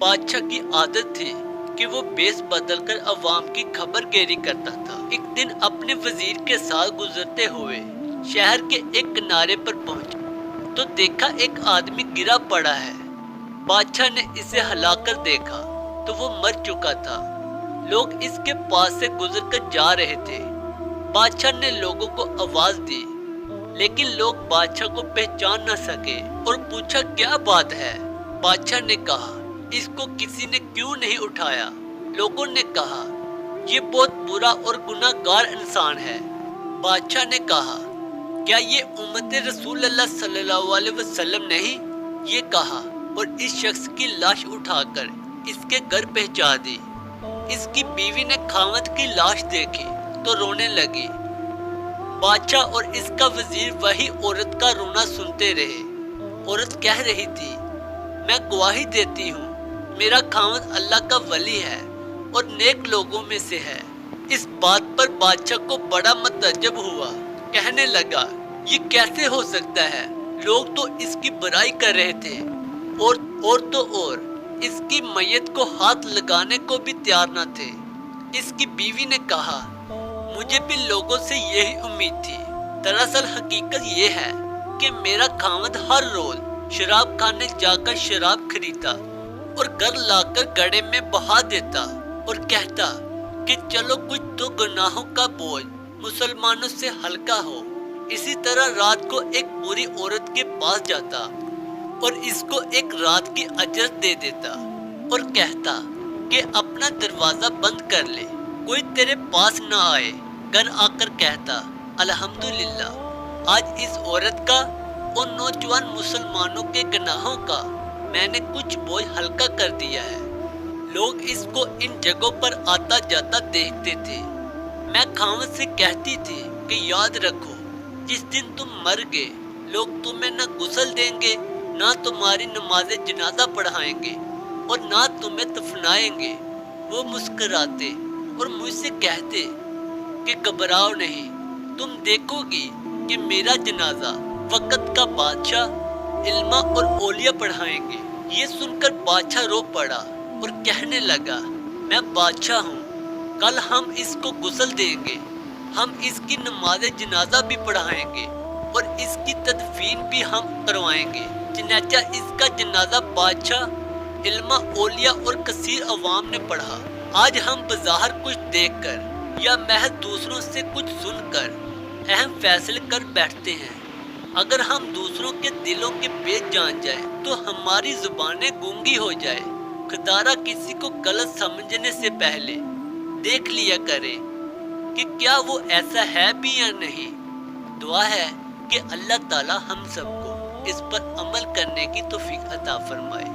بادشاہ کی عادت تھی کہ وہ بیس بدل کر عوام کی خبر گیری کرتا تھا۔ ایک دن اپنے وزیر کے ساتھ گزرتے ہوئے شہر کے ایک کنارے پر پہنچا تو دیکھا ایک آدمی گرا پڑا ہے۔ بادشاہ نے اسے ہلا کر دیکھا تو وہ مر چکا تھا۔ لوگ اس کے پاس سے گزر کر جا رہے تھے۔ بادشاہ نے لوگوں کو آواز دی لیکن لوگ بادشاہ کو پہچان نہ سکے اور پوچھا کیا بات ہے۔ بادشاہ نے کہا اس کو کسی نے کیوں نہیں اٹھایا؟ لوگوں نے کہا یہ بہت برا اور گناہ گار انسان ہے۔ بادشاہ نے کہا کیا یہ امت رسول اللہ صلی اللہ علیہ وسلم نہیں؟ یہ کہا اور اس شخص کی لاش اٹھا کر اس کے گھر پہنچا دی۔ اس کی بیوی نے خاوند کی لاش دیکھی تو رونے لگی۔ بادشاہ اور اس کا وزیر وہی عورت کا رونا سنتے رہے۔ عورت کہہ رہی تھی میں گواہی دیتی ہوں میرا خاوند اللہ کا ولی ہے اور نیک لوگوں میں سے ہے۔ اس بات پر بادشاہ کو بڑا متعجب ہوا۔ کہنے لگا یہ کیسے ہو سکتا ہے؟ لوگ تو اس کی برائی کر رہے تھے اور اس کی میت کو ہاتھ لگانے کو بھی تیار نہ تھے۔ اس کی بیوی نے کہا مجھے بھی لوگوں سے یہی امید تھی۔ دراصل حقیقت یہ ہے کہ میرا خاوند ہر روز شراب خانے جا کر شراب خریدتا اور گھر لا کر گڑھے میں بہا دیتا اور کہتا کہ چلو کچھ تو گناہوں کا بوجھ مسلمانوں سے ہلکا ہو۔ اسی طرح رات کو ایک بری عورت کے پاس جاتا اور اس کو ایک رات کی اجرت دے دیتا اور کہتا کہ اپنا دروازہ بند کر لے، کوئی تیرے پاس نہ آئے۔ گھر آ کر کہتا الحمدللہ آج اس عورت کا اور نوجوان مسلمانوں کے گناہوں کا میں نے کچھ بوجھ ہلکا کر دیا ہے۔ لوگ اس کو ان جگہوں پر آتا جاتا دیکھتے تھے۔ میں خاوند سے کہتی تھی کہ یاد رکھو جس دن تم مر گئے لوگ تمہیں نہ غسل دیں گے، نہ تمہاری نماز جنازہ پڑھائیں گے اور نہ تمہیں دفنائیں گے۔ وہ مسکراتے اور مجھ سے کہتے کہ گھبراؤ نہیں، تم دیکھو گی کہ میرا جنازہ وقت کا بادشاہ علما اور اولیاء پڑھائیں گے۔ یہ سن کر بادشاہ رو پڑا اور کہنے لگا میں بادشاہ ہوں، کل ہم اس کو غسل دیں گے، ہم اس کی نماز جنازہ بھی پڑھائیں گے اور اس کی تدفین بھی ہم کروائیں گے۔ چنانچہ اس کا جنازہ بادشاہ، علما، اولیاء اور کثیر عوام نے پڑھا۔ آج ہم بظاہر کچھ دیکھ کر یا محض دوسروں سے کچھ سن کر اہم فیصلے کر بیٹھتے ہیں۔ اگر ہم دوسروں کے دلوں کے پیچ جان جائیں تو ہماری زبانیں گونگی ہو جائے۔ خدارہ کسی کو غلط سمجھنے سے پہلے دیکھ لیا کرے کہ کیا وہ ایسا ہے بھی یا نہیں۔ دعا ہے کہ اللہ تعالی ہم سب کو اس پر عمل کرنے کی توفیق عطا فرمائے۔